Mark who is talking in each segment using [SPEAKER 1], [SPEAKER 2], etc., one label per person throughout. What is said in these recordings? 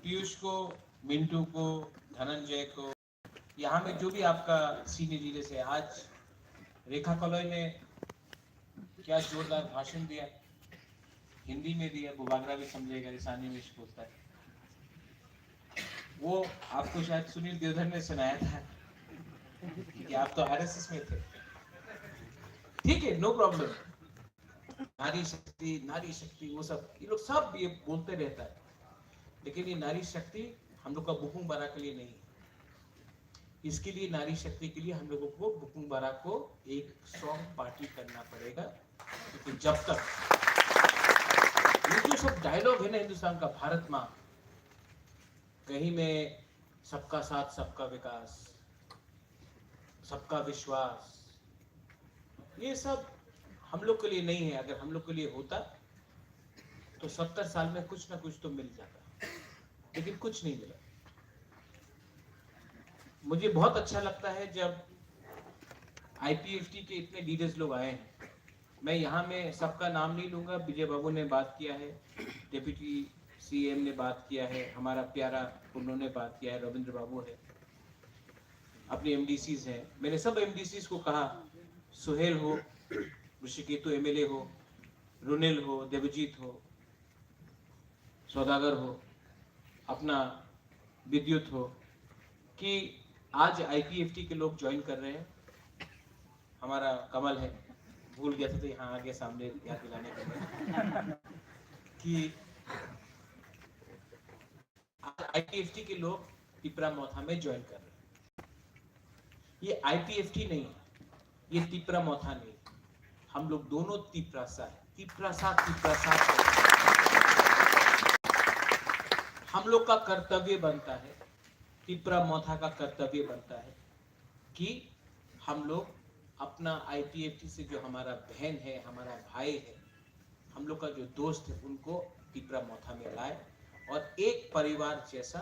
[SPEAKER 1] पीयूष को, मिंटू को, धनंजय को, यहाँ में जो भी आपका सीनियर लीडर्स है, आज रेखा कॉलोई ने क्या जोरदार भाषण दिया, हिंदी में दिया, बुबागरा भी समझेगा, ईशानी में बोलता है। वो आपको शायद सुनील देवधर ने सुनाया था कि आप तो आरएसएस में थे। ठीक है, नो प्रॉब्लम। नारी शक्ति वो सब ये लोग सब ये बोलते रहता है, लेकिन ये नारी शक्ति हम लोग का बुकुंग बारा के लिए नहीं है। इसके लिए नारी शक्ति के लिए हम लोगों को बुकुंग बारा को एक स्ट्रॉन्ग पार्टी करना पड़ेगा, क्योंकि जब तक ये जो सब डायलॉग है ना हिंदुस्तान का, भारत माँ, कहीं में सबका साथ सबका विकास, सबका विश्वास, ये सब हम लोग के लिए नहीं है। अगर हम लोग के लिए होता तो 70 साल में कुछ ना कुछ तो मिल जाता, लेकिन कुछ नहीं मिला। मुझे बहुत अच्छा लगता है जब आईपीएफटी के इतने लीडर्स लोग आए हैं। मैं यहाँ में सबका नाम नहीं लूंगा, विजय बाबू ने बात किया है, डिप्टी सीएम ने बात किया है, हमारा प्यारा उन्होंने बात किया है, रविंद्र बाबू है, अपने एमडीसीज हैं। मैंने सब एमडीसीज को कहा, सुहेल हो, ऋषिकेतु एमएलए हो, रुनिल हो, देवजीत हो, सौदागर हो, अपना विद्युत हो, कि आज आईपीएफटी के लोग ज्वाइन कर रहे हैं। हमारा कमल है, भूल गया था तो यहाँ आगे सामने याद दिलाने के लिए कि आईपीएफटी के लोग तिपरा मोथा में ज्वाइन कर रहे हैं। ये आईपीएफटी नहीं है, ये तिपरा मोथा नहीं, हम लोग दोनों तिपरासा है, तिपरासा। हम लोग का कर्तव्य बनता है, तिपरा मोथा का कर्तव्य बनता है कि हम लोग अपना आईपीएफटी से जो हमारा बहन है, हमारा भाई है, हम लोग का जो दोस्त है, उनको तिपरा मोथा में लाए और एक परिवार जैसा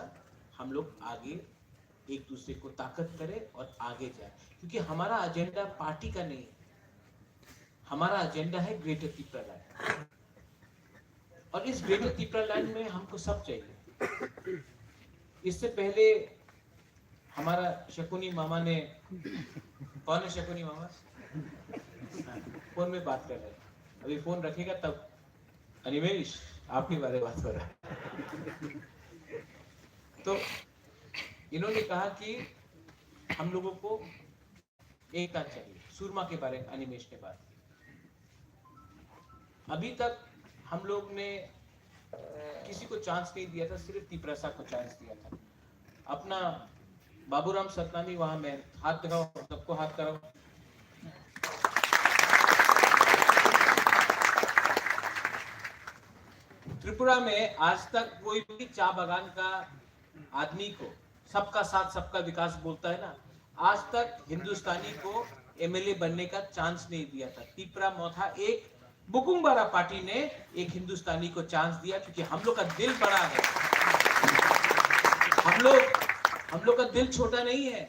[SPEAKER 1] हम लोग आगे एक दूसरे को ताकत करें और आगे जाए। क्योंकि हमारा एजेंडा पार्टी का नहीं है, हमारा एजेंडा है ग्रेटर तिपरा लैंड, और इस ग्रेटर तिपरा लैंड में हमको सब चाहिए। इससे पहले हमारा शकुनी मामा ने, कौन है शकुनी मामा, फोन में बात कर रहे हैं, अभी फोन रखेगा तब अनिमेश आपके बारे में बात कर रहा है। तो इन्होंने कहा कि हम लोगों को एकता चाहिए, सूरमा के बारे में अनिमेश ने बात की। अभी तक हम लोग ने किसी को चांस नहीं दिया था, सिर्फ तिपरासा को चांस दिया था। अपना बाबूराम सतनामी वहां में, हाथ दिखाओ, सबको हाथ कराओ। त्रिपुरा में आज तक कोई भी चाय बागान का आदमी को सबका साथ सबका विकास बोलता है ना, आज तक हिंदुस्तानी को एमएलए बनने का चांस नहीं दिया था। तिपरा मोथा एक बुकुंग बारा पार्टी ने एक हिंदुस्तानी को चांस दिया, क्योंकि हम लोग का दिल बड़ा है, हम लोग का दिल छोटा नहीं है।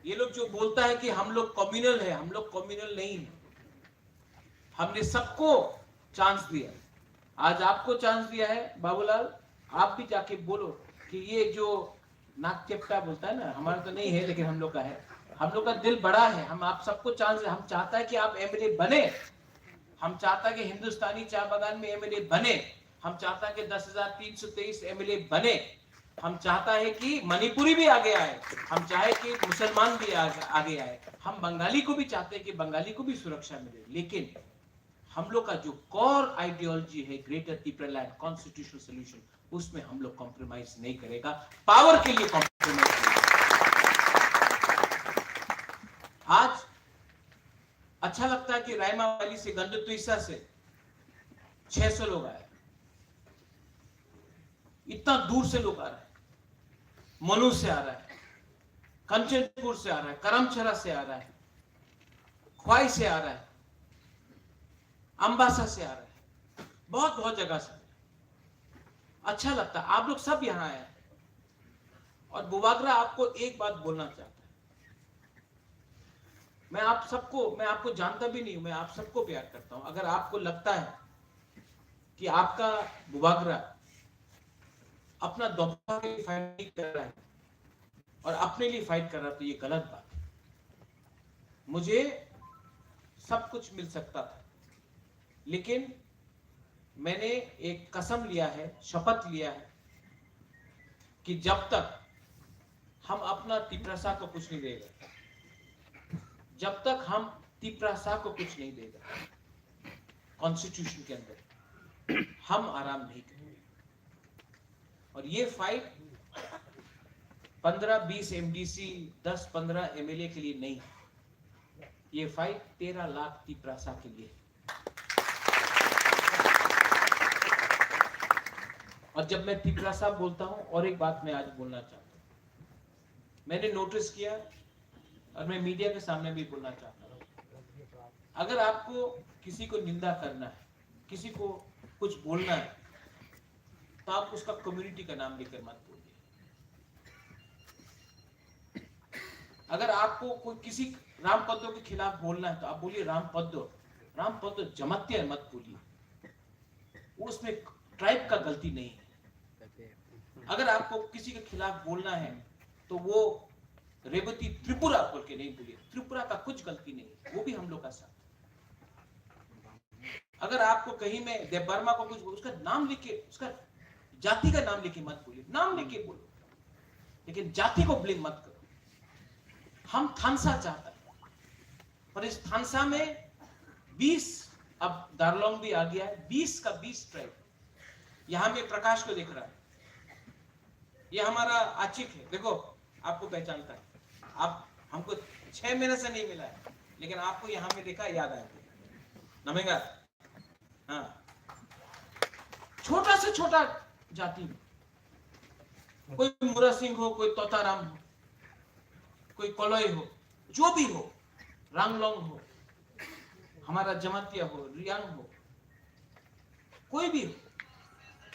[SPEAKER 1] ये लोग जो बोलता है कि हम लोग कम्युनल है, हम लोग कम्युनल नहीं है। हमने सबको चांस दिया, आज आपको चांस दिया है बाबूलाल, आप भी जाके बोलो कि ये जो नाक चेपटा बोलता है ना, हमारा तो नहीं है लेकिन हम लोग का है, हम लोग का दिल बड़ा है, हम आप सबको चांस, हम चाहता है कि आप एमएलए बने, हम चाहता है कि हिंदुस्तानी चाय बागान में एमएलए बने, हम चाहता है कि 10,323 एमएलए बने, हम चाहता है कि मणिपुरी भी आगे आए, हम चाहे कि मुसलमान भी आगे आए, हम बंगाली को भी चाहते हैं कि बंगाली को भी सुरक्षा मिले। लेकिन हम लोग का जो कोर आइडियोलॉजी है greater Tipra land constitutional solution, उसमें हम लोग कॉम्प्रोमाइज नहीं करेगा, पावर के लिए कॉम्प्रोमाइज नहीं। आज अच्छा लगता है कि रायमा वैली से, गंडतुइसा से 600 लोग आए, इतना दूर से लोग आ रहे हैं, मनु से आ रहा है, कंचनपुर से आ रहा है, करमचरा से आ रहा है, ख्वाई से आ रहा है, अंबासा से आ रहा है, बहुत बहुत जगह से। अच्छा लगता है आप लोग सब यहां आए। और बुबागरा आपको एक बात बोलना चाहता है, मैं आपको जानता भी नहीं हूं, मैं आप सबको प्यार करता हूं। अगर आपको लगता है कि आपका बुबागरा अपना दबदबा के लिए फाइट नहीं कर रहा है और अपने लिए फाइट कर रहा है, तो ये गलत बात है। मुझे सब कुछ मिल सकता था, लेकिन मैंने एक कसम लिया है, शपथ लिया है कि जब तक हम अपना तिपरासा को कुछ नहीं देगा, जब तक हम तिपरासा को कुछ नहीं देगा कॉन्स्टिट्यूशन के अंदर, हम आराम नहीं करेंगे। और ये फाइट 15-20 एमडीसी 10-15 एमएलए के लिए नहीं, ये फाइट 13 लाख तिपरासा के लिए। और जब मैं तिपरासा बोलता हूं, और एक बात मैं आज बोलना चाहता हूं, मैंने नोटिस किया और मैं मीडिया के सामने भी बोलना चाहता हूं, अगर आपको किसी को निंदा करना है, किसी को कुछ बोलना है, तो आप उसका कम्युनिटी का नाम लेकर मत बोलिए। अगर आपको कोई किसी रामपद्दो के खिलाफ बोलना है, तो आप बोलिए रामपद्दो जमात्या मत बोलिए, उसमें ट्राइब का गलती नहीं है। अगर आपको किसी के खिलाफ बोलना है, तो वो रेवती त्रिपुरा बोल के नहीं बोलिए, त्रिपुरा का कुछ गलती नहीं है, वो भी हम लोग का साथ। अगर आपको कहीं में देवबर्मा को कुछ, उसका नाम लिखे, उसका जाति का नाम लेके मत बोलिए, नाम लेके बोलो, लेकिन जाति को ब्लेम मत करो। हम थानसा चाहता है, पर इस थानसा में 20, अब दार्लोंग भी आ गया है, 20 का 20 ट्राइब। यहां में प्रकाश को देख रहा है, ये हमारा आचिक है, देखो आपको पहचानता है। आप हमको 6 महीने से नहीं मिला है, लेकिन आपको यहां में देखा, याद आया नमेगा। हाँ, छोटा से छोटा जाति में, कोई मुरा सिंह हो, कोई तोताराम हो, कोई कोलोई हो, जो भी हो, रांगलोंग हो, हमारा जमातिया हो, रियांग हो, कोई भी हो,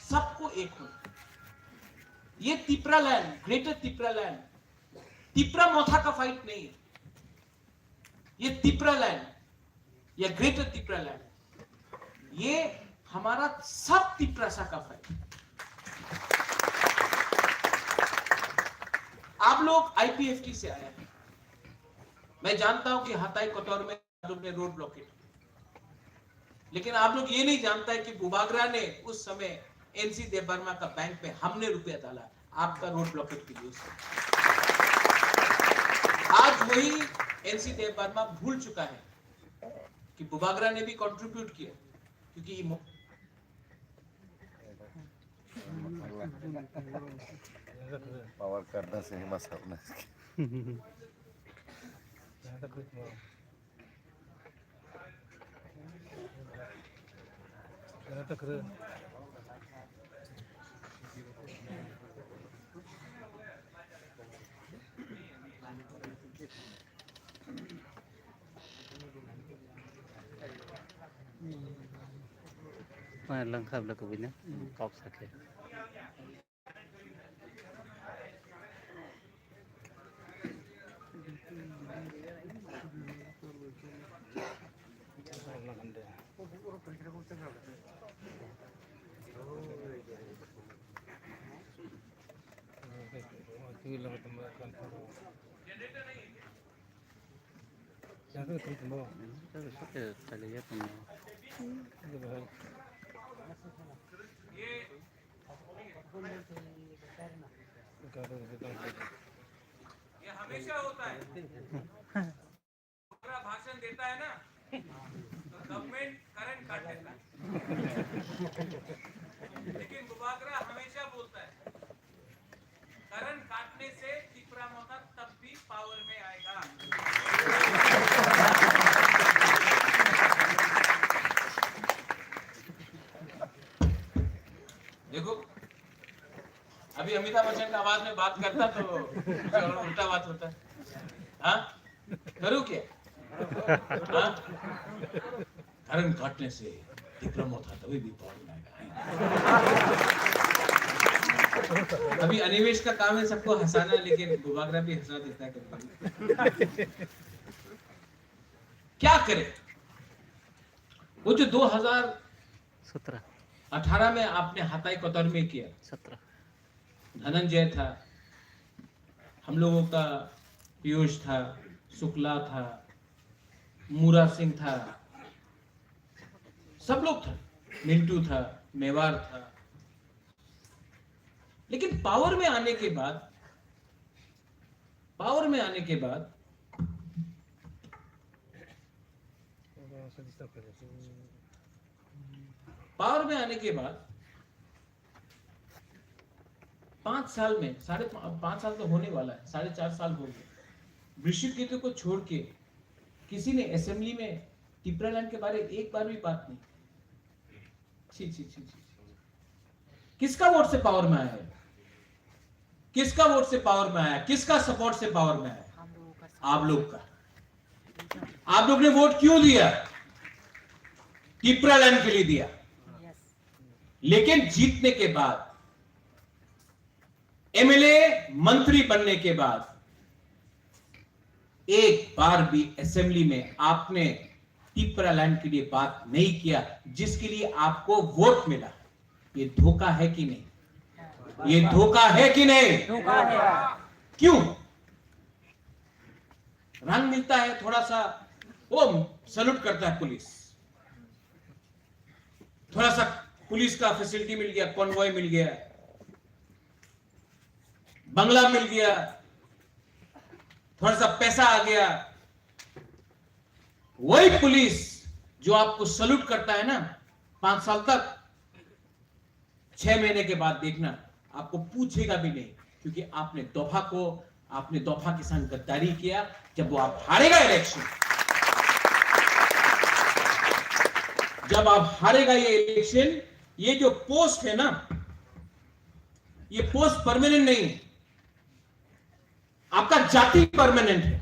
[SPEAKER 1] सबको एक हो। ये Tipraland, greater Tipraland, Tipra Motha का फाइट नहीं है, ये तिपरा लैंड या ग्रेटर तिपरा लैंड, ये हमारा सब तिपरासा का फाइट। आप लोग आईपीएफटी से आए हैं, मैं जानता हूं कि हताई कोतौर में आप लोग ने रोड ब्लॉकेट, लेकिन आप लोग ये नहीं जानता है कि बुबागरा ने उस समय एनसी देवबर्मा का बैंक में हमने रुपया डाला आपका रोड ब्लॉकेट के लिए। आज वही एनसी देवबर्मा भूल चुका है कि बुबागरा ने भी कंट्रीब्यूट किया, क्योंकि
[SPEAKER 2] पावर करना से ही मसला
[SPEAKER 3] lengkap lah kubinnya, kau sakit.
[SPEAKER 1] ये हमेशा होता है, पूरा भाषण देता है ना, तो गवर्नमेंट करंट काट देता है, लेकिन बुबागरा हमेशा बोलता है करंट काटने से तिपरा मोथा तब भी पावर में आएगा। देखो, अभी अमिताभ बच्चन का आवाज में बात करता तो उल्टा बात होता है। हाँ, करूँ क्या? हाँ? करंट काटने से तिपरा मोथा तभी भी पावर में आएगा। अभी अनिवेश का काम है सबको हंसाना, लेकिन बुबागरा भी हंसा देता है कभी। क्या करे? वो जो 2018 में आपने हताई कोतौर में किया, धनंजय था, हम लोगों का पीयूष था, शुक्ला था, मूरा सिंह था, सब लोग था, मिंटू था, मेवार था। लेकिन पावर में आने के बाद पावर में आने के बाद पावर में आने के बाद 5 साल में 5.5 साल तो होने वाला है, 4.5 साल हो गए, ऋषिकेतु को छोड़ के किसी ने असेंबली में टिपरालैंड के बारे एक बार भी बात नहीं। छी छी छी छी। किसका वोट से पावर में आया है? किसका वोट से पावर में आया? किसका सपोर्ट से पावर में आया? आप लोग का। आप लोग ने वोट क्यों दिया? टिपरालैंड के लिए दिया। लेकिन जीतने के बाद, एमएलए मंत्री बनने के बाद एक बार भी असेंबली में आपने टिपरालैंड के लिए बात नहीं किया, जिसके लिए आपको वोट मिला। ये धोखा है कि नहीं? ये धोखा है कि नहीं?
[SPEAKER 4] धोखा है।
[SPEAKER 1] क्यों? रंग मिलता है थोड़ा सा, वो सैल्यूट करता है पुलिस, थोड़ा सा पुलिस का फैसिलिटी मिल गया, कॉन्वॉय मिल गया, बंगला मिल गया, थोड़ा सा पैसा आ गया। वही पुलिस जो आपको सैल्यूट करता है ना 5 साल तक, 6 महीने के बाद देखना आपको पूछेगा भी नहीं, क्योंकि आपने दफा के साथ गद्दारी किया। जब वो आप हारेगा इलेक्शन, जब आप हारेगा ये इलेक्शन, ये जो पोस्ट है ना, ये पोस्ट परमानेंट नहीं है। आपका जाति परमानेंट है,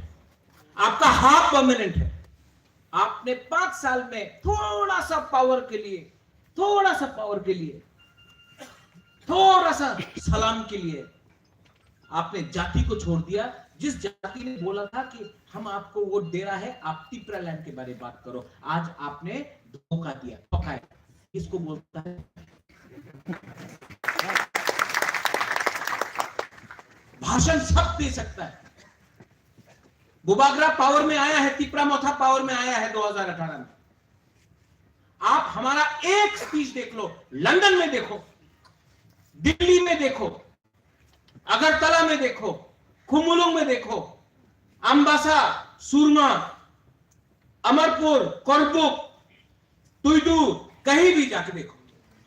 [SPEAKER 1] आपका हाफ परमानेंट है। आपने 5 साल में थोड़ा सा पावर के लिए, थोड़ा सा सलाम के लिए आपने जाति को छोड़ दिया। जिस जाति ने बोला था कि हम आपको वोट दे रहा है, आप टिपरालैंड के बारे में बात करो, आज आपने धोखा दिया। धोखा है, इसको बोलता है। भाषण सब दे सकता है। बुबागरा पावर में आया है, तिपरा मोथा पावर में आया है 2018 में। आप हमारा एक स्पीच देख लो, लंदन में देखो, दिल्ली में देखो, अगरतला में देखो, खुमुलुंग में देखो, अम्बासा, सुरमा, अमरपुर, कोरबुक, तुइदू, कहीं भी जाके देखो,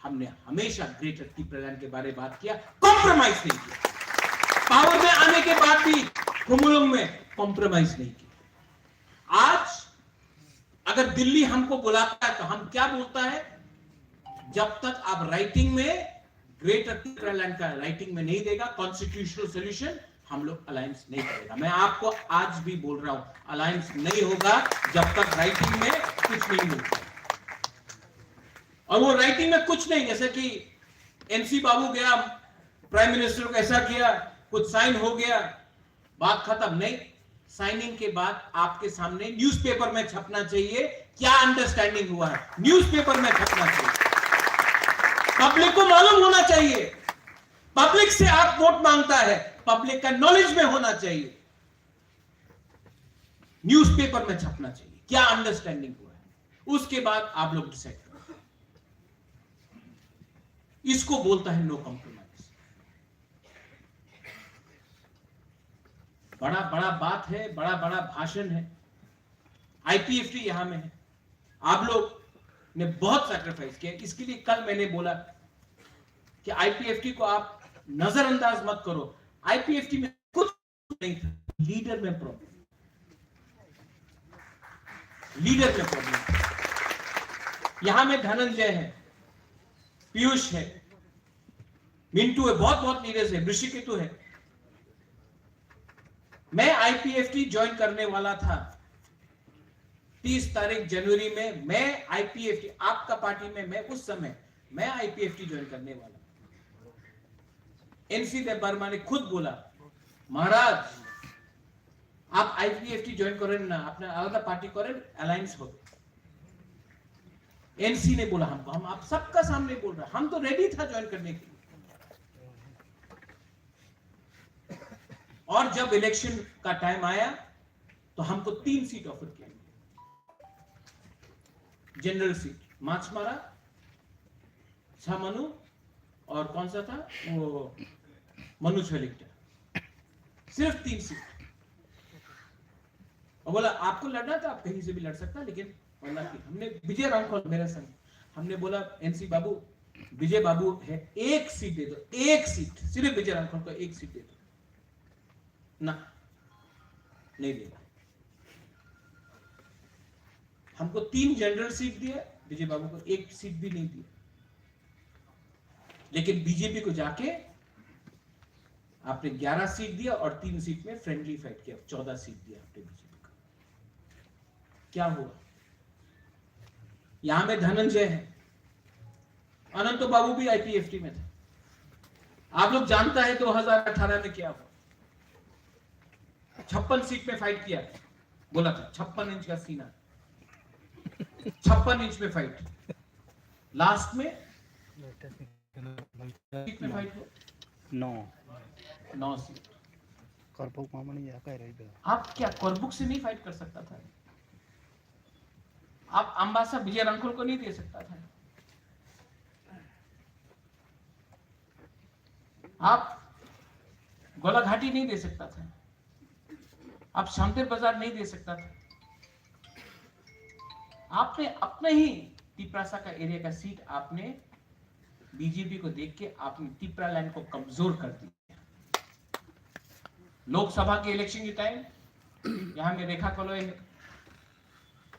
[SPEAKER 1] हमने हमेशा ग्रेटर टिपरालैंड के बारे में बात किया, कॉम्प्रोमाइज नहीं किया। पावर में आने के बाद भी खुमुलुंग में कॉम्प्रोमाइज नहीं किया। आज अगर दिल्ली हमको बुलाता है तो हम क्या बोलता है? जब तक आप राइटिंग में ग्रेटर टिपरालैंड का राइटिंग में नहीं देगा कॉन्स्टिट्यूशनल सॉल्यूशन, हम लोग अलायंस नहीं करेगा। मैं आपको आज भी बोल रहा हूं, अलायंस नहीं होगा जब तक राइटिंग में कुछ नहीं मिलता। और वो राइटिंग में कुछ नहीं, जैसे कि एनसी बाबू गया, प्राइम मिनिस्टर को ऐसा किया, कुछ साइन हो गया, बात खत्म। नहीं, साइनिंग के बाद आपके सामने न्यूज़पेपर में छपना चाहिए क्या अंडरस्टैंडिंग हुआ है, न्यूज़पेपर में छपना चाहिए, पब्लिक को मालूम होना चाहिए। पब्लिक से आप वोट मांगता है, पब्लिक का नॉलेज में होना चाहिए, न्यूज़पेपर में छपना चाहिए क्या अंडरस्टैंडिंग हुआ है, उसके बाद आप लोग डिसाइड करो। इसको बोलता है नो कॉम्प्रोमाइज। बड़ा बड़ा बात है, बड़ा बड़ा भाषण है। आईपीएफटी यहां में है, आप लोग ने बहुत सैक्रिफाइस किया। इसके लिए कल मैंने बोला कि आईपीएफटी को आप नजरअंदाज मत करो। आईपीएफटी में कुछ नहीं था, लीडर में प्रॉब्लम, लीडर में प्रॉब्लम। यहां में धनंजय है, पीयूष है, मिंटू है, बहुत बहुत लीडर्स है, ऋषिकेतु है। मैं आईपीएफटी ज्वाइन करने वाला था 30 तारीख जनवरी में। मैं आईपीएफटी, आपका पार्टी में मैं उस समय मैं आईपीएफटी ज्वाइन करने वाला। एनसी देव वर्मा ने खुद बोला, महाराज आप आईपीएफटी ज्वाइन करें ना, अपना अलग पार्टी करें, अलायंस हो। एनसी ने बोला हमको, हम आप सबका सामने बोल रहे, हम तो रेडी था ज्वाइन करने के लिए। और जब इलेक्शन का टाइम आया तो हमको 3 सीट ऑफर किया, जनरल सीट, माछमारा, छामनु और कौन सा था वो मनोज वेलिंगटन, सिर्फ 3 सीट। और बोला आपको लड़ना था आप कहीं से भी लड़ सकता, लेकिन बोला कि हमने विजय रामखोल मेरे संग, हमने बोला एनसी बाबू, विजय बाबू है, 1 सीट दे दो, 1 सीट, सिर्फ विजय रामखोल को 1 सीट दे दो ना, नहीं देगा। हमको 3 जनरल सीट दिया, विजय बाबू को 1 सीट भी नहीं दी। लेकिन बीजेपी को जाके आपने 11 सीट दिया और 3 सीट में फ्रेंडली फाइट किया, 14 सीट दिया आपने बीजेपी को। क्या हुआ? यहां में धनंजय है, अनंत बाबू भी आईपीएफटी में थे। आप लोग जानता है 2018 में क्या हुआ, 56 सीट में फाइट किया, बोला था 56 इंच का सीना, 56 इंच में फाइट, लास्ट में सीट में फाइट हुआ 9 सीट। आप क्या करबुक से नहीं फाइट कर सकता था? आप अंबासा विजय रामखोल को नहीं दे सकता था? आप गोलाघाटी नहीं दे सकता था? आप शामतेर बाजार नहीं दे सकता था? आपने अपने ही तिपरासा का एरिया का सीट आपने बीजेपी को देख के आपने तिपरा लैंड को कमजोर कर दिया। लोकसभा के इलेक्शन के टाइम यहां में रेखा कलोई है,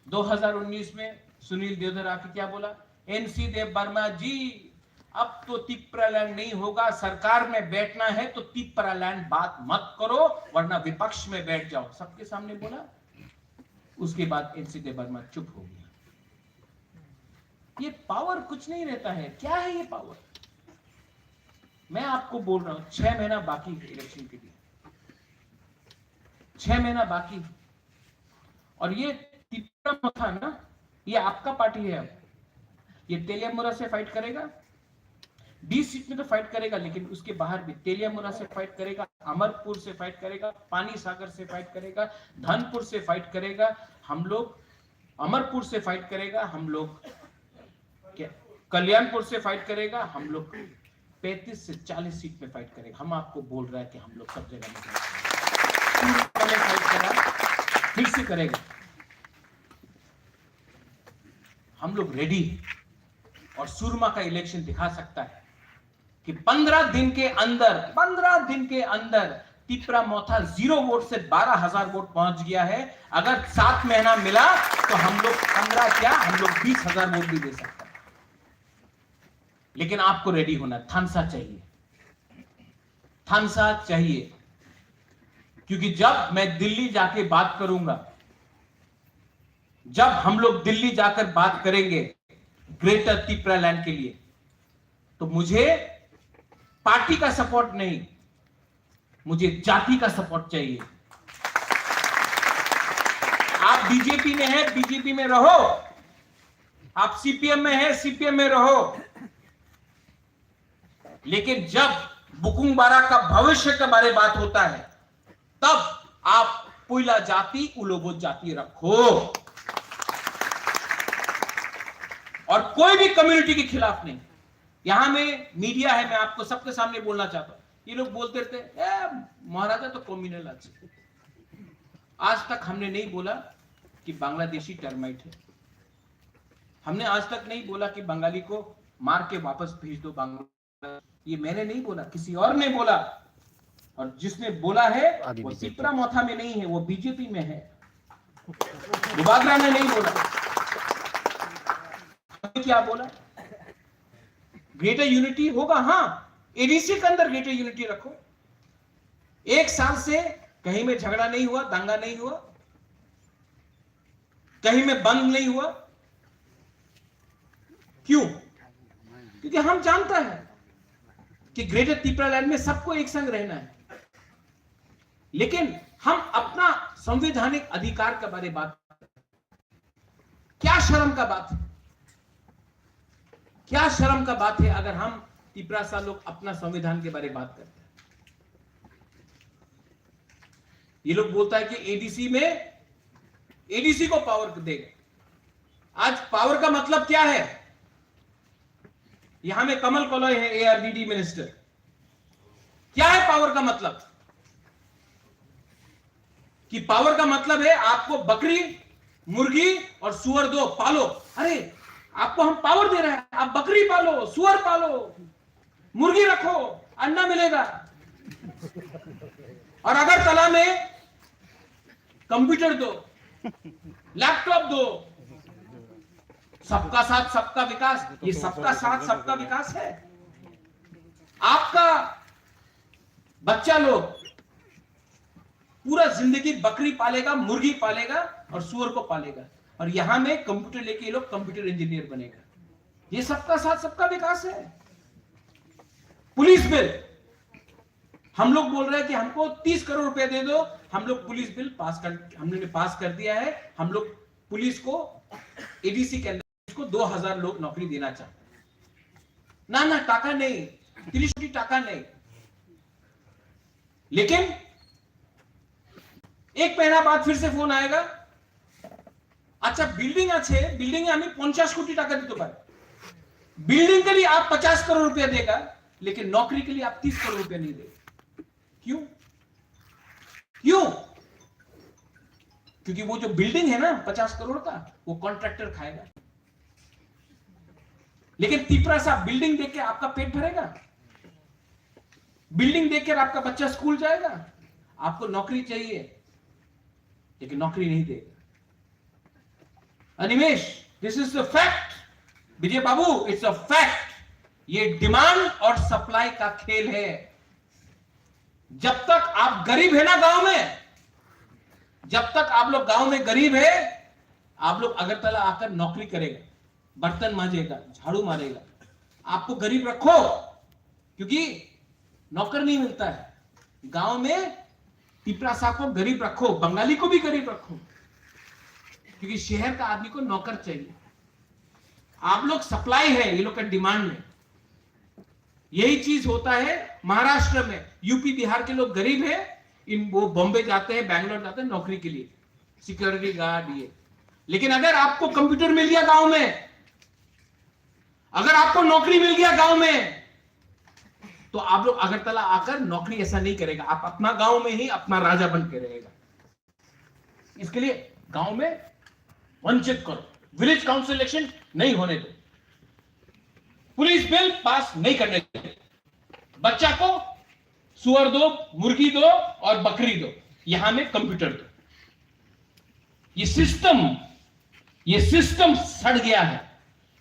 [SPEAKER 1] 2019 में सुनील देवधर आके क्या बोला, एनसी देव वर्मा जी अब तो तिपरा लैंड नहीं होगा, सरकार में बैठना है तो तिपरा लैंड बात मत करो वरना विपक्ष में बैठ जाओ, सबके सामने बोला। उसके बाद एनसी देव वर्मा चुप हो गया। ये पावर कुछ नहीं रहता है। क्या है ये पावर? मैं आपको बोल रहा हूं 6 महीना बाकी है इलेक्शन के लिए, 6 महीना बाकी, और ये तिपरा था ना, ये आपका पार्टी है। अब ये तेलियामुरा से फाइट करेगा, 20 सीट में तो फाइट करेगा, लेकिन उसके बाहर भी तेलियामुरा से फाइट करेगा, अमरपुर से फाइट करेगा, पानी सागर से फाइट करेगा, धनपुर से फाइट करेगा, हम लोग अमरपुर से फाइट करेगा, हम लोग कल्याणपुर से फाइट करेगा, हम लोग 35 से 40 सीट में फाइट करेगा। हम आपको बोल रहा है कि हम लोग सब जगह में फाइट करा, फिर से करेगा। हम लोग रेडी, और सुरमा का इलेक्शन दिखा सकता है कि 15 दिन के अंदर तिपरा मोथा 0 वोट से 12,000 वोट पहुंच गया है। अगर 7 महीना मिला तो हम लोग 15 क्या, हम लोग 20,000 वोट भी दे सकते हैं। लेकिन आपको रेडी होना, थानसा चाहिए, थानसा चाहिए, क्योंकि जब मैं दिल्ली जाके बात करूंगा, जब हम लोग दिल्ली जाकर बात करेंगे ग्रेटर तिपरा लैंड के लिए, तो मुझे पार्टी का सपोर्ट नहीं, मुझे जाति का सपोर्ट चाहिए। आप बीजेपी में हैं, बीजेपी में रहो, आप सीपीएम में हैं, सीपीएम में रहो, लेकिन जब बुकुंग बारा का भविष्य के बारे बात होता है, तब आप पुइला जाति उलोबो जाति रखो, और कोई भी कम्युनिटी के खिलाफ नहीं। यहां में मीडिया है, मैं आपको सबके सामने बोलना चाहता हूं, ये लोग बोलते रहते महाराजा तो कम्युनल है। आज तक हमने नहीं बोला कि बांग्लादेशी टर्माइट है, हमने आज तक नहीं बोला कि बंगाली को मार के वापस भेज दो बांग्लादेश, ये मैंने नहीं बोला, किसी और ने बोला, और जिसने बोला है वो तिपरा मोथा में नहीं है, वो बीजेपी में है, बागरा ने नहीं बोला। क्या बोला? ग्रेटर यूनिटी होगा, हाँ, एडीसी के अंदर ग्रेटर यूनिटी रखो। 1 साल से कहीं में झगड़ा नहीं हुआ, दंगा नहीं हुआ, कहीं में बंद नहीं हुआ। क्यों? क्योंकि हम जानता है कि ग्रेटर तिपरा लैंड में सबको एक संग रहना है, लेकिन हम अपना संवैधानिक अधिकार के बारे में बात, क्या शर्म का बात है, क्या शर्म का बात है अगर हम तिपरासा लोग अपना संविधान के बारे में बात करते हैं। ये लोग बोलता है कि एडीसी में एडीसी को पावर देगा। आज पावर का मतलब क्या है? यहां में कमल कॉलॉय है, एआरडीडी मिनिस्टर। क्या है पावर का मतलब? कि पावर का मतलब है आपको बकरी, मुर्गी और सुअर दो, पालो। अरे आपको हम पावर दे रहे हैं, आप बकरी पालो, सुअर पालो, मुर्गी रखो, अंडा मिलेगा। और अगर तला में कंप्यूटर दो, लैपटॉप दो, सबका साथ सबका विकास। ये सबका साथ सबका विकास है। आपका बच्चा लोग पूरा जिंदगी बकरी पालेगा, मुर्गी पालेगा और सुअर को पालेगा, और यहां में कंप्यूटर लेके ये लोग कंप्यूटर इंजीनियर बनेगा। ये सबका साथ सबका विकास है। पुलिस बिल, हम लोग बोल रहे हैं कि हमको 30 करोड़ रुपए दे दो, हम लोग पुलिस बिल हमने पास कर दिया है। हम लोग पुलिस को एडीसी के अंदर को 2000 लोग नौकरी देना चाहते हैं। ना टाका नहीं, 30 कोटी टाका नहीं। लेकिन एक महीना बाद फिर से फोन आएगा, अच्छा बिल्डिंग আছে, बिल्डिंग আমি 50 कोटी টাকা দিতে পারি। बिल्डिंग के लिए आप 50 करोड़ रुपया देगा, लेकिन नौकरी के लिए आप 30 करोड़ रुपया नहीं देगा। क्यों? क्यों? क्योंकि वो जो बिल्डिंग है ना 50 करोड़ का, वो कॉन्ट्रैक्टर खाएगा। लेकिन तीपरा साहब, बिल्डिंग देख के आपका पेट भरेगा? बिल्डिंग देखकर आपका बच्चा स्कूल जाएगा? आपको नौकरी चाहिए, लेकिन नौकरी नहीं देगा। Animesh, this is the fact. Vijay Babu, it's a fact. ये डिमांड और सप्लाई का खेल है। जब तक आप गरीब है ना गांव में, जब तक आप लोग गांव में गरीब है, आप लोग अगरतला आकर नौकरी करेगा, बर्तन मांजेगा, झाड़ू मारेगा। आपको गरीब रखो, क्योंकि नौकर नहीं मिलता है गांव में। तिपरासा को गरीब रखो, बंगाली को भी गरीब रखो, क्योंकि शहर का आदमी को नौकर चाहिए। आप लोग सप्लाई है, ये लोग का डिमांड है। यही चीज होता है महाराष्ट्र में। यूपी बिहार के लोग गरीब है, वो बॉम्बे जाते हैं, बैंगलोर जाते हैं नौकरी के लिए, सिक्योरिटी गार्ड ये। लेकिन अगर आपको कंप्यूटर मिल गया गांव में, अगर आपको नौकरी मिल गया गांव में, तो आप लोग अगरतला आकर नौकरी ऐसा नहीं करेगा। आप अपना गांव में ही अपना राजा बन के रहेगा। इसके लिए गांव में वंचित करो, विलेज काउंसिल इलेक्शन नहीं होने दो, पुलिस बिल पास नहीं करने दो, बच्चा को सुअर दो, मुर्गी दो और बकरी दो, यहां में कंप्यूटर दो। ये सिस्टम सड़ गया है।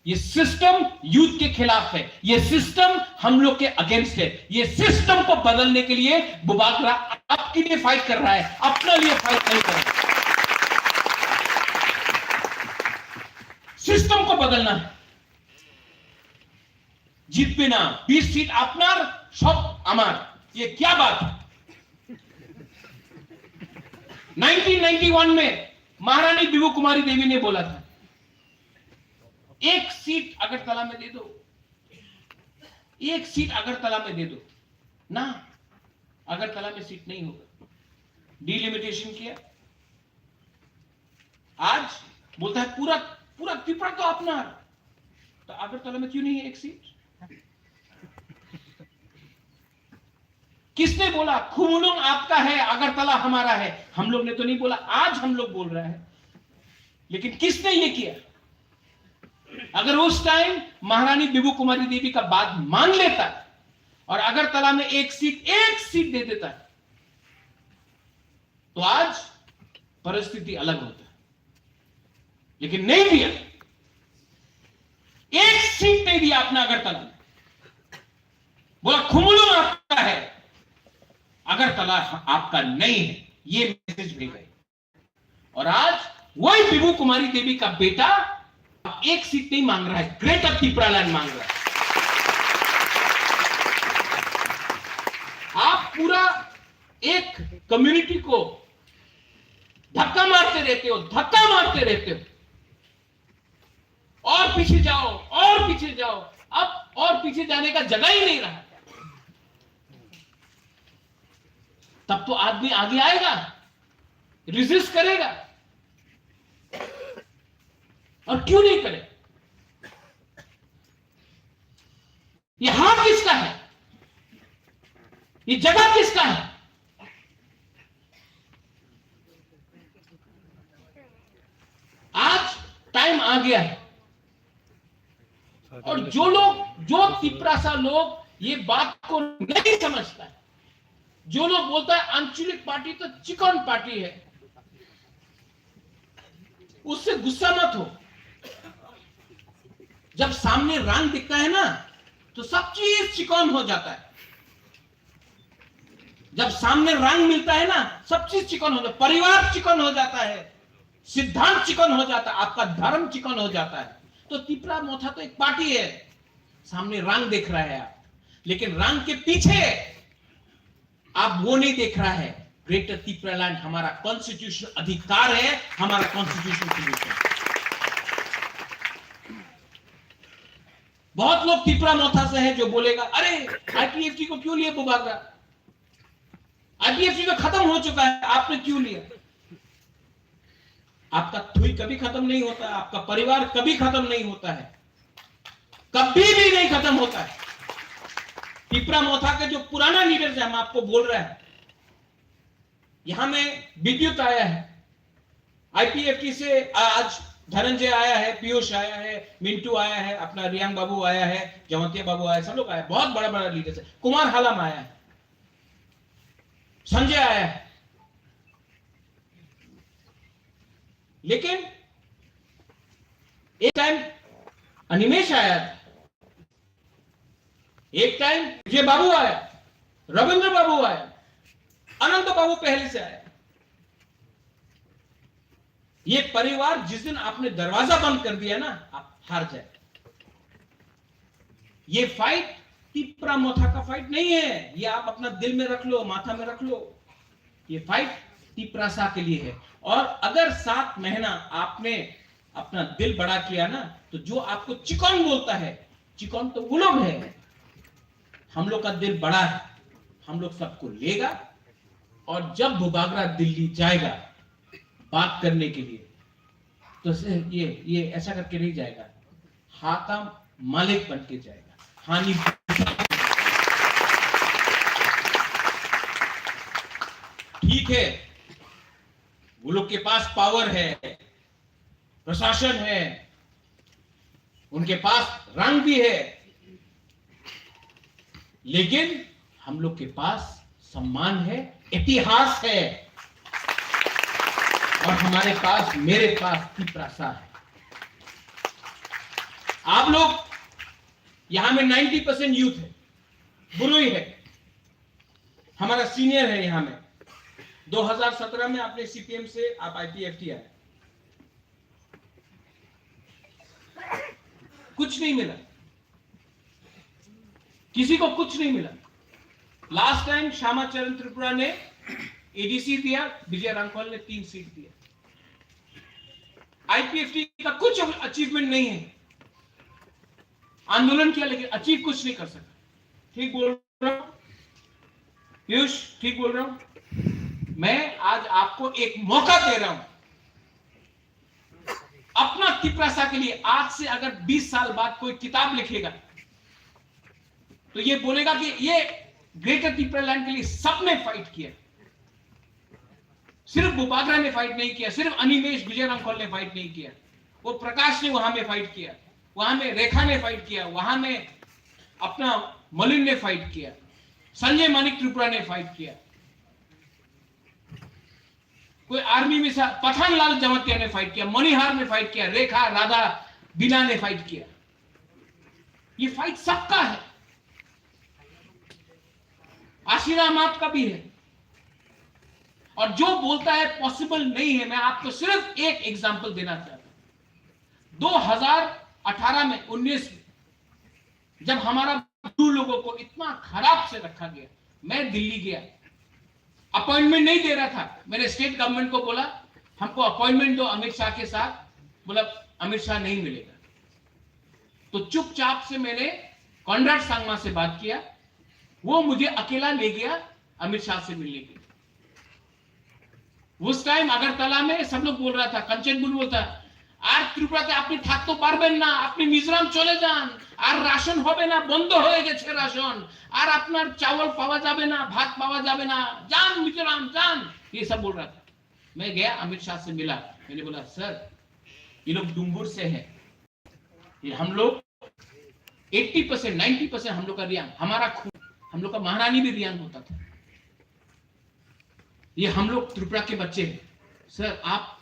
[SPEAKER 1] ये सिस्टम यूथ के खिलाफ है। ये सिस्टम हम लोग के अगेंस्ट है। ये सिस्टम को बदलने के लिए बुबाकरा आपके लिए फाइट कर रहा है, अपने लिए फाइट नहीं कर रहा। सिस्टम को बदलना है। जितबे ना 20 सीट আপনার সব আমার, ये क्या बात है? 1991 में महारानी विभू कुमारी देवी ने बोला था, एक सीट अगरतला में दे दो, एक सीट अगरतला में दे दो ना। अगरतला में सीट नहीं होगा। डिलिमिटेशन किया। आज बोलता है पूरा पूरा त्रिपुरा तो अपना, तो अगरतला में क्यों नहीं है एक सीट? किसने बोला खुमुलुंग आपका है, अगरतला हमारा है? हम लोग ने तो नहीं बोला, आज हम लोग बोल रहे हैं। लेकिन किसने ये किया? अगर उस टाइम महारानी विभू कुमारी देवी का बात मान लेता और अगरतला में एक सीट दे देता, तो आज परिस्थिति अलग होता। लेकिन नहीं दिया, एक सीट नहीं दिया अपना अगरतला में। बोला खुमुलुंग आपका है, अगरतला आपका नहीं है। ये मैसेज भेजा। और आज वही विभू कुमारी देवी का बेटा एक सीट नहीं मांग रहा है, ग्रेटर त्रिपुरा लैंड मांग रहा है। आप पूरा एक कम्युनिटी को धक्का मारते रहते हो, धक्का मारते रहते हो। और पीछे जाओ, और पीछे जाओ। अब और पीछे जाने का जगह ही नहीं रहा। तब तो आदमी आगे आएगा।
[SPEAKER 4] रेजिस्ट करेगा? और क्यों नहीं करेगा? ये हाथ किसका है? ये जगह किसका है? आज टाइम आ गया है और जो तिपरासा लोग ये बात को नहीं समझता है, जो लोग बोलता है आंचलिक पार्टी तो चिकन पार्टी है, उससे गुस्सा मत हो। जब सामने रंग दिखता है ना तो सब चीज चिकन हो जाता है। जब सामने रंग मिलता है ना सब चीज चिकन हो जाता है। परिवार चिकन हो जाता है, सिद्धांत चिकन हो जाता है, आपका धर्म चिकन हो जाता है। तो तिपरा मोथा तो एक पार्टी है, सामने रंग देख रहा है आप, लेकिन रंग के पीछे आप वो नहीं देख रहा है। ग्रेटर तिपरा लैंड हमारा कॉन्स्टिट्यूशन अधिकार है, हमारा कॉन्स्टिट्यूशन सोल्यूशन। बहुत लोग तिपरा मोथा से है जो बोलेगा अरे आईपीएफटी को क्यों लिए बुबागरा, आईपीएफटी तो खत्म हो चुका है, आपने क्यों लिया? आपका थुई कभी खत्म नहीं होता, आपका परिवार कभी खत्म नहीं होता है, कभी भी नहीं खत्म होता है। तिपरा मोथा के जो पुराना लीडर है, हम आपको बोल रहे हैं, यहां में विद्युत आया है, आईपीएफटी से आज धनंजय आया है, पीयूष आया है, मिंटू आया है, अपना रियांग बाबू आया है, जवंतिया बाबू आया है, सब लोग आए, बहुत बड़ा बड़ा लीडर है। कुमार हालम आया है, संजय आया है। लेकिन एक टाइम अनिमेश आया था, एक टाइम विजय बाबू आया, रविंद्र बाबू आया, अनंत बाबू पहले से आया। ये परिवार जिस दिन आपने दरवाजा बंद कर दिया ना, आप हार जाए। ये फाइट तिपरा मोथा का फाइट नहीं है, ये आप अपना दिल में रख लो, माथा में रख लो। ये फाइट तिपरासा के लिए है। और अगर 7 महीना आपने अपना दिल बड़ा किया ना, तो जो आपको चिकन बोलता है, चिकन तो वो लोग है, हम लोग का दिल बड़ा है, हम लोग सबको लेगा। और जब बुबागरा दिल्ली जाएगा बात करने के लिए, तो ये ऐसा करके नहीं जाएगा, हाथा मालिक बन के जाएगा। हानि ठीक है, वो लोग के पास पावर है, प्रशासन है, उनके पास रंग भी है, लेकिन हम लोग के पास सम्मान है, इतिहास है, और हमारे पास, मेरे पास तिपरासा है। आप लोग यहां में 90% यूथ है, बुरुई है, हमारा सीनियर है यहां में। 2017 में आपने सीपीएम से आप आईपीएफटी आए, कुछ नहीं मिला, किसी को कुछ नहीं मिला। लास्ट टाइम श्यामाचरण त्रिपुरा ने एडीसी दिया, विजय रामफल ने 3 सीट दिया। आईपीएफटी का कुछ अचीवमेंट नहीं है, आंदोलन किया लेकिन अचीव कुछ नहीं कर सका। ठीक बोल रहा हूं पीयूष, ठीक बोल रहा हूं? मैं आज आपको एक मौका दे रहा हूं अपना तिपरासा के लिए। आज से अगर 20 साल बाद कोई किताब लिखेगा तो ये बोलेगा कि ये ग्रेटर तिपरा लैंड के लिए सबने फाइट किया, सिर्फ बुबागरा ने फाइट नहीं किया, सिर्फ अनिमेश विजय रामखोल ने फाइट नहीं किया, वो प्रकाश ने वहां में फाइट किया, वहां में रेखा ने फाइट किया, वहां में अपना मलिन ने फाइट किया, संजय मानिक त्रिपुरा ने फाइट किया, कोई आर्मी में पठान लाल जमतिया ने फाइट किया, मणिहार ने फाइट किया, रेखा राधा बीना ने फाइट किया। ये फाइट सबका है, आशीराम आपका भी है। और जो बोलता है पॉसिबल नहीं है, मैं आपको सिर्फ एक एग्जांपल देना चाहता हूं। 2018 में 19 में जब हमारा लोगों को इतना खराब से रखा गया, मैं दिल्ली गया, अपॉइंटमेंट नहीं दे रहा था। मैंने स्टेट गवर्नमेंट को बोला हमको अपॉइंटमेंट दो अमित शाह के साथ, बोला अमित शाह नहीं मिलेगा। तो चुपचाप से मैंने कॉनराड सांगमा से बात किया, वो मुझे अकेला ले गया अमित शाह से मिलने के लिए। उस टाइम अगरतला में सब लोग बोल रहा था, कंचन गुरु बोलता আর ত্রিপুরাতে আপনি থাকতে পারবেন না, আপনি মিজোরাম চলে যান, আর রাশন হবে না, বন্ধ হয়ে গেছে রাশন, আর আপনার চাवल পাওয়া যাবে না, ভাত পাওয়া যাবে না, যান মিজোরাম যান, ये सब बोल रहा था। मैं गया, अमित शाह से मिला, मैंने बोला सर ये लोग डुंगुर से है, ये हम लोग 80% 90% हम लोग का रियांग, हमारा खून, हम लोग का महारानी भी रियांग होता था, ये हम लोग त्रिपुरा के बच्चे हैं। सर आप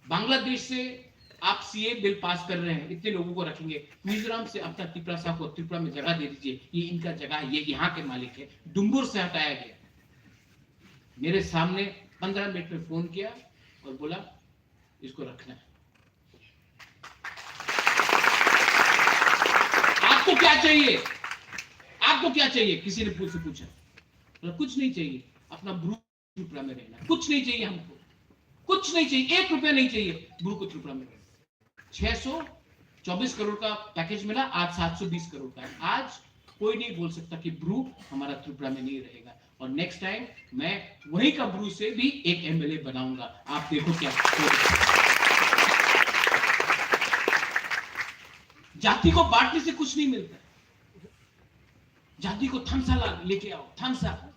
[SPEAKER 4] बांग्लादेश से आप सीए बिल पास कर रहे हैं, इतने लोगों को रखेंगे, मिजोरम से अपना त्रिपुरा साहब को त्रिपुरा में जगह दे दीजिए, ये इनका जगह है, ये यहाँ के मालिक है। डुंगुर से हटाया गया, मेरे सामने 15 मिनट में फोन किया और बोला इसको रखना है। आपको क्या चाहिए, आपको क्या चाहिए, किसी ने पूछा, कुछ नहीं चाहिए, अपना ब्रू त्रिपुरा में रहना, कुछ नहीं चाहिए हमको, कुछ नहीं चाहिए, 1 रुपया नहीं चाहिए, ब्रू को त्रिपुरा में रहना। 624 करोड़ का पैकेज मिला, आज 720 करोड़ का है। आज कोई नहीं बोल सकता कि ब्रू हमारा त्रिपुरा में नहीं रहेगा, और नेक्स्ट टाइम मैं वहीं का ब्रू से भी एक एमएलए बनाऊंगा। आप देखो क्या जाति को बांटने से कुछ नहीं मिलता, जाति को थानसा लेके आओ, थानसा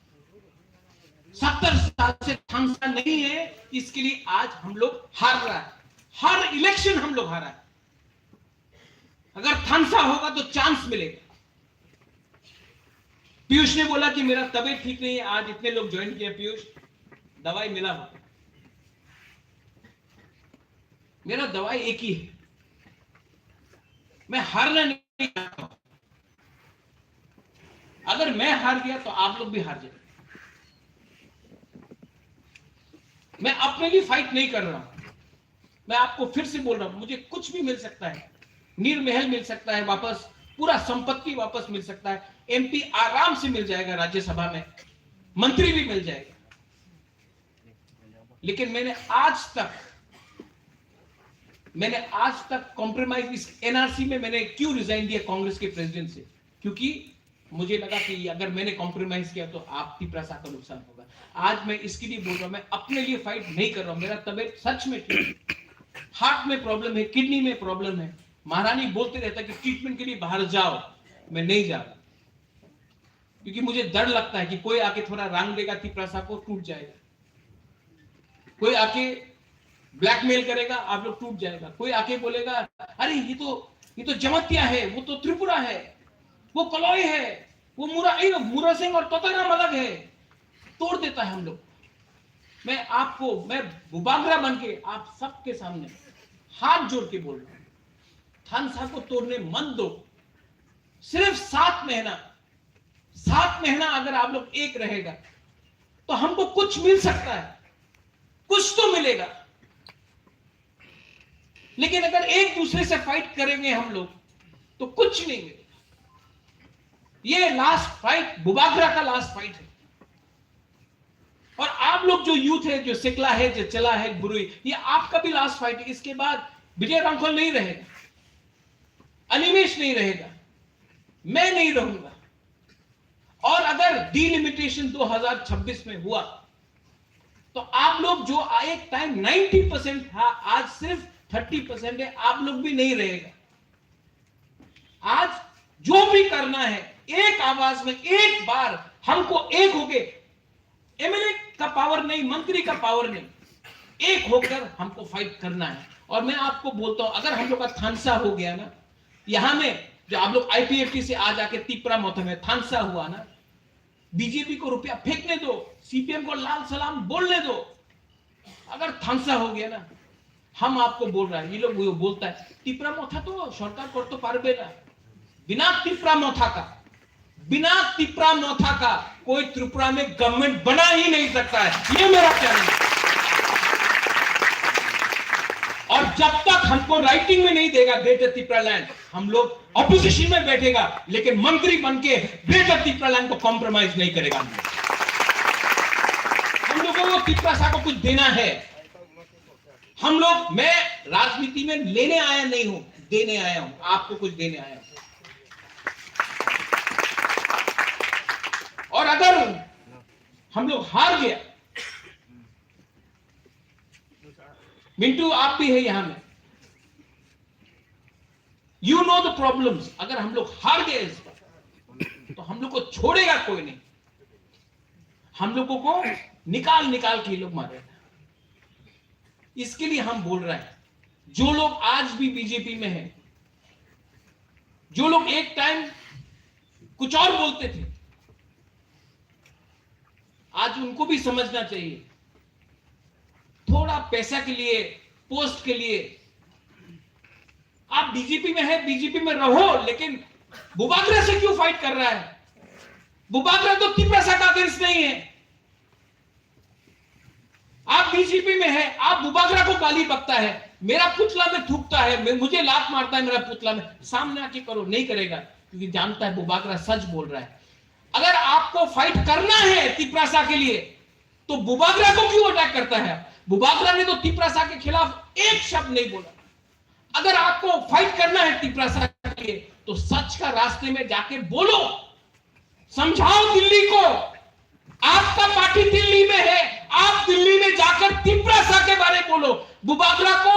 [SPEAKER 4] 70 साल से थानसा नहीं है, इसके लिए आज हम लोग हार रहा है, हर इलेक्शन हम लोग हारा है। अगर थानसा होगा तो चांस मिलेगा। पीयूष ने बोला कि मेरा तबीयत ठीक नहीं है, आज इतने लोग ज्वाइन किया, पीयूष दवाई मिला हो, मेरा दवाई एक ही है, मैं हारना नहीं चाहता। अगर मैं हार गया तो आप लोग भी हार जाए। मैं अपने लिए फाइट नहीं कर रहा हूं, मैं आपको फिर से बोल रहा हूं, मुझे कुछ भी मिल सकता है, नीरमहल मिल सकता है वापस, पूरा संपत्ति वापस मिल सकता है, एमपी आराम से मिल जाएगा, राज्यसभा में मंत्री भी मिल जाएगा, लेकिन मैंने आज तक कॉम्प्रोमाइज, इस एनआरसी में मैंने क्यों रिजाइन दिया कांग्रेस के प्रेसिडेंट से, क्योंकि मुझे लगा कि अगर मैंने कॉम्प्रोमाइज किया तो आपकी प्रजा का नुकसान होगा। आज मैं इसके लिए बोल रहा हूं, मैं अपने लिए फाइट नहीं कर रहा हूं, मेरा तबीयत सच में ठीक, हार्ट में प्रॉब्लम है, किडनी में प्रॉब्लम है, महारानी बोलते रहता कि ट्रीटमेंट के लिए बाहर जाओ, मैं नहीं जा रहा, क्योंकि मुझे डर लगता है कि कोई आके थोड़ा रंग देगा, प्रसा को टूट जाएगा, कोई आके ब्लैकमेल करेगा, आप लोग टूट जाएगा, कोई आके बोलेगा अरे ये तो जमतिया है, वो तो त्रिपुरा है, वो कलौई है, वो मुरा सिंह और तोताराम अलग है, तोड़ देता है हम लोग। मैं बुबागरा बन के आप सबके सामने हाथ जोड़ के बोल रहा हूं, थानसा को तोड़ने मत दो। सिर्फ 7 महीना अगर आप लोग एक रहेगा तो हमको कुछ मिल सकता है, कुछ तो मिलेगा, लेकिन अगर एक दूसरे से फाइट करेंगे हम लोग तो कुछ नहीं मिलेगा। ये लास्ट फाइट, बुबागरा का लास्ट फाइट है, और आप लोग जो यूथ है, जो सिकला है, जो चला है बुरुई, ये आपका भी लास्ट फाइट है। इसके बाद विजय रांखोल नहीं रहेगा, अनिमेश नहीं रहेगा, मैं नहीं रहूंगा, और अगर डिलिमिटेशन 2026 में हुआ तो आप लोग जो एक टाइम 90% था, आज सिर्फ 30% है, आप लोग भी नहीं रहेगा। आज जो भी करना है, एक आवाज में, एक बार हमको एक होके, एमएलए का पावर नहीं, मंत्री का पावर नहीं, एक होकर हमको फाइट करना है। और मैं आपको बोलता हूं, अगर हम लोग का थानसा हो गया ना, यहां में जो आप लोग आईपीएफटी से आ जाके तिपरा मोथा में थानसा हुआ ना, बीजेपी को रुपया फेंकने दो, सीपीएम को लाल सलाम बोलने दो। अगर थानसा हो गया ना, हम आपको बोल रहा है, ये लोग वो बोलता है तिपरा मोथा तो सरकार करते पारबे ना, बिना तिपरा मोथा का कोई त्रिपुरा में गवर्नमेंट बना ही नहीं सकता है, ये मेरा कहना है। और जब तक हमको राइटिंग में नहीं देगा ग्रेटर त्रिपुरा लैंड, हम लोग ऑपोजिशन में बैठेगा, लेकिन मंत्री बन के ग्रेटर त्रिपुरा लैंड को कॉम्प्रोमाइज नहीं करेगा। हम लोगों को त्रिपुरा सा को कुछ देना है। हम लोग, मैं राजनीति में लेने आया नहीं हूं, देने आया हूं, आपको कुछ देने आया हूं। और अगर हम लोग हार गया मिंटू आप भी है यहां में, यू नो द प्रॉब्लम्स। अगर हम लोग हार गए इस पर तो हम लोग को छोड़ेगा कोई नहीं, हम लोगों को निकाल निकाल के लोग मारेगा। इसके लिए हम बोल रहे हैं, जो लोग आज भी बीजेपी में हैं, जो लोग एक टाइम कुछ और बोलते थे, आज उनको भी समझना चाहिए, थोड़ा पैसा के लिए, पोस्ट के लिए आप बीजेपी में है, बीजेपी में रहो, लेकिन बुबागरा से क्यों फाइट कर रहा है? बुबागरा तो तिपरासा का अगेंस्ट नहीं है। आप बीजेपी में है, आप बुबागरा को गाली बकता है, मेरा पुतला में थूकता है, मुझे लात मारता है मेरा पुतला में, सामने आके करो, नहीं करेगा क्योंकि जानता है बुबागरा सच बोल रहा है। अगर आपको फाइट करना है तिपरासा के लिए तो बुबागरा को क्यों अटैक करता है? बुबागरा ने तो तिपरासा के खिलाफ एक शब्द नहीं बोला। अगर आपको फाइट करना है तिपरासा के लिए तो सच का रास्ते में जाके बोलो, समझाओ दिल्ली को। आपका पार्टी दिल्ली में है, आप दिल्ली में जाकर तिपरासा के बारे में बोलो। बुबागरा को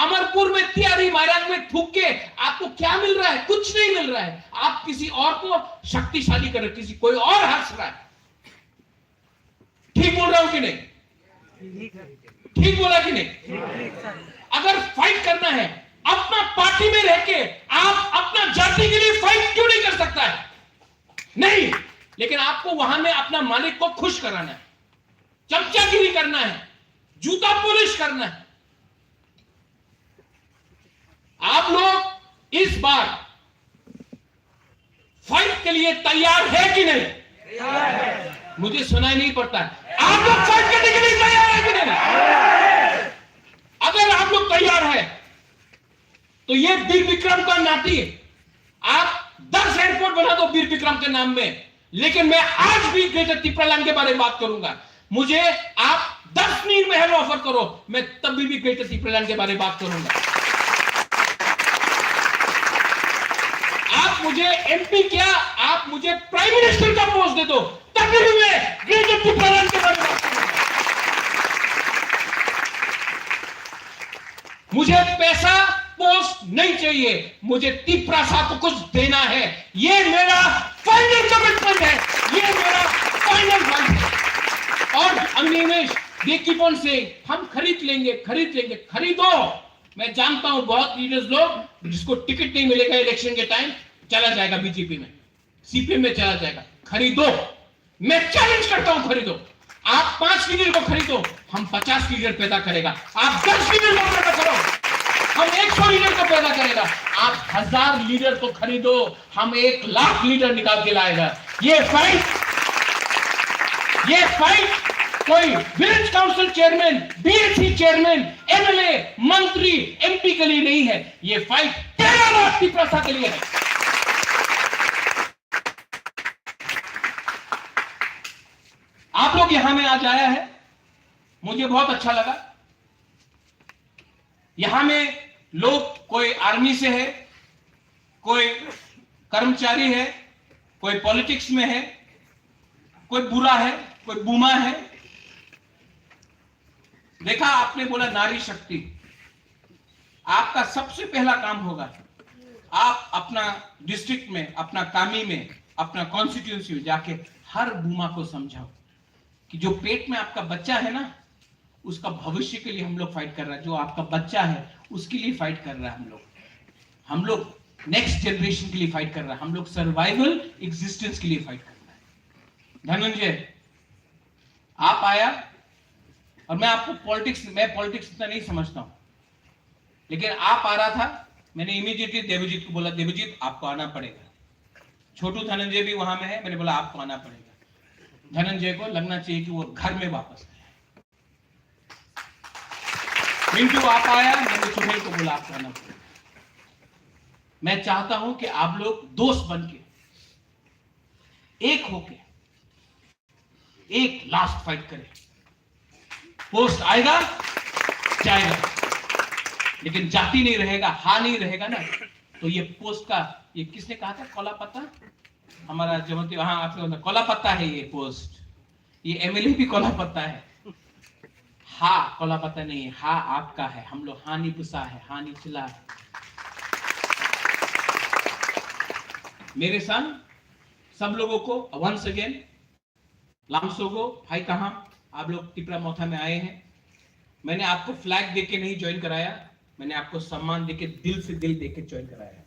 [SPEAKER 4] अमरपुर में, तियारी मैदान में थूक के आपको क्या मिल रहा है? कुछ नहीं मिल रहा है। आप किसी और को शक्तिशाली कर रहे, किसी कोई और हंस रहा है। ठीक बोल रहा हूं कि नहीं? ठीक बोला कि नहीं? अगर फाइट करना है अपना पार्टी में रह के, आप अपना जाति के लिए फाइट क्यों नहीं कर सकता है? नहीं, लेकिन आपको वहां में अपना मालिक को खुश कराना है, चमचागिरी करना है, जूता पॉलिश करना है। आप लोग इस बार फाइट के लिए तैयार है कि नहीं? तैयार है। मुझे सुनाई नहीं पड़ता है। आप लोग फाइट करने के लिए तैयार है कि नहीं? अगर आप लोग तैयार है तो ये वीर विक्रम का नाती, आप 10 एयरपोर्ट बना दो वीर विक्रम के नाम में, लेकिन मैं आज भी ग्रेटर तिपरालैंड के बारे में बात करूंगा। मुझे आप 10 नीर महल ऑफर करो, मैं तभी भी ग्रेटर तिपरालैंड के बारे में बात करूंगा। आप मुझे एमपी क्या, आप मुझे प्राइम मिनिस्टर का पोस्ट दे दो, तभी भी मैं ग्रेटर तिपरालैंड के बारे में बात करूंगा। मुझे पैसा, पोस्ट नहीं चाहिए, मुझे तिपरासा को कुछ देना है। ये मेरा फाइनल कमिटमेंट है, ये मेरा फाइनल फाइट है। और Animesh they keep on saying, हम खरीद लेंगे, खरीद लेंगे। खरीदो। मैं जानता हूं बहुत लीडर्स लोग जिसको टिकट नहीं मिलेगा इलेक्शन के टाइम, चला जाएगा बीजेपी में, सीपीएम में चला जाएगा। खरीदो, मैं चैलेंज करता हूं, खरीदो। आप 5 लीडर को खरीदो, हम 50 लीडर पैदा करेगा। आप 10 लीडर को पैदा करो, हम 100 लीडर को पैदा करेगा। आप 1000 लीडर को खरीदो, हम 1 लाख लीडर निकाल के लाएगा। ये फाइट कोई village council chairman, BSc chairman, MLA, मंत्री, एमपी के लिए नहीं है। ये फाइट 13 लाख तिपरासा के लिए है। आप लोग यहां में आज आया है, मुझे बहुत अच्छा लगा। यहां में लोग कोई आर्मी से है, कोई कर्मचारी है, कोई पॉलिटिक्स में है, कोई बुरा है, कोई बूमा है। देखा आपने बोला नारी शक्ति, आपका सबसे पहला काम होगा, आप अपना डिस्ट्रिक्ट में, अपना कामी में, अपना कॉन्स्टिट्यूंसी में जाके हर बूमा को समझाओ कि जो पेट में आपका बच्चा है ना, उसका भविष्य के लिए हम लोग फाइट कर रहे हैं। जो आपका बच्चा है उसके लिए फाइट कर रहा है। हम लोग नेक्स्ट जनरेशन के लिए फाइट कर रहा है, हम लोग सर्वाइवल एग्जिस्टेंस के लिए फाइट कर रहा है। धनंजय आप आया, और मैं आपको पॉलिटिक्स इतना नहीं समझता हूं, लेकिन आप आ रहा था, मैंने इमीडिएटली देवजीत को बोला, देवजीत आपको आना पड़ेगा। छोटू धनंजय भी वहां में है, मैंने बोला आपको आना पड़ेगा। धनंजय को लगना चाहिए कि वो घर में वापस आए। मिंटू आप आया, मैंने सुहेल को बोला आपको आना पड़ेगा। मैं चाहता हूं कि आप लोग दोस्त बन के, एक होके, एक लास्ट फाइट करें। पोस्ट आएगा जाएगा, लेकिन जाति नहीं रहेगा, हा नहीं रहेगा ना, तो ये पोस्ट का, ये किसने कहा था, कोला पत्ता, हमारा जमती, हाँ आपने कोला पत्ता है ये पोस्ट, ये एमएलए भी कोला पत्ता है। हा कोला पता नहीं है, हा आपका है, हम लोग हानि पुसा है, हानि चिला है। मेरे सन सब लोगों को वंस अगेन लामसोगो भाई कहाँ, आप लोग टिपरा मोथा में आए हैं। मैंने आपको फ्लैग देके नहीं ज्वाइन कराया, मैंने आपको सम्मान देके दिल से दिल देके ज्वाइन कराया।